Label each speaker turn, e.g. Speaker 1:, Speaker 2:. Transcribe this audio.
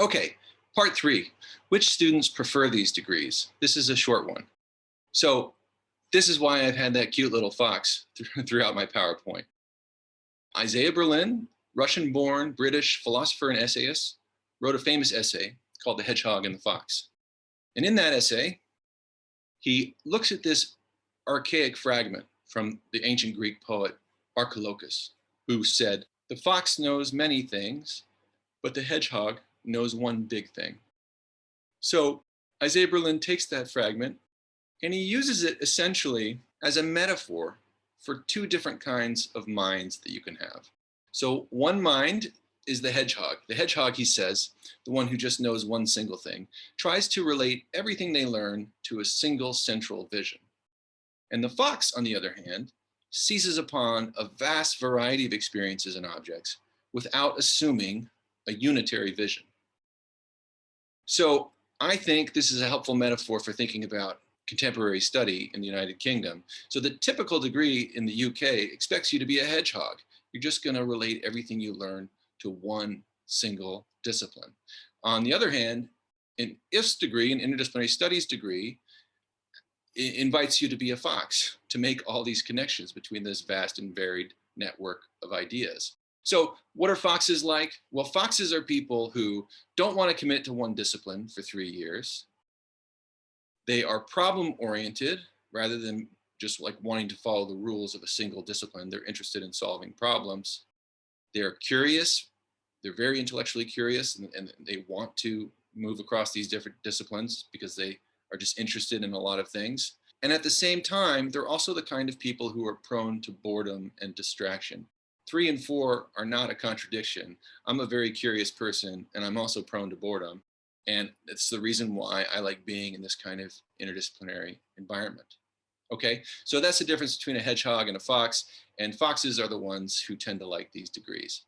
Speaker 1: Okay, part three. Which students prefer these degrees? This is a short one. So this is why I've had that cute little fox throughout my PowerPoint. Isaiah Berlin, Russian-born British philosopher and essayist, wrote a famous essay called The Hedgehog and the Fox. And in that essay, he looks at this archaic fragment from the ancient Greek poet Archilochus, who said, "The fox knows many things, but the hedgehog knows one big thing." So Isaiah Berlin takes that fragment and he uses it essentially as a metaphor for two different kinds of minds that you can have. So one mind is the hedgehog. The hedgehog, he says, the one who just knows one single thing, tries to relate everything they learn to a single central vision. And the fox, on the other hand, seizes upon a vast variety of experiences and objects without assuming a unitary vision. So I think this is a helpful metaphor for thinking about contemporary study in the United Kingdom. So the typical degree in the UK expects you to be a hedgehog. You're just going to relate everything you learn to one single discipline. On the other hand, an IFS degree, an interdisciplinary studies degree, invites you to be a fox, to make all these connections between this vast and varied network of ideas. So what are foxes like? Well, foxes are people who don't want to commit to one discipline for 3 years. They are problem oriented rather than just like wanting to follow the rules of a single discipline. They're interested in solving problems. They're curious. They're very intellectually curious and they want to move across these different disciplines because they are just interested in a lot of things. And at the same time, they're also the kind of people who are prone to boredom and distraction. Three and four are not a contradiction. I'm a very curious person and I'm also prone to boredom. And it's the reason why I like being in this kind of interdisciplinary environment. Okay, so that's the difference between a hedgehog and a fox. And foxes are the ones who tend to like these degrees.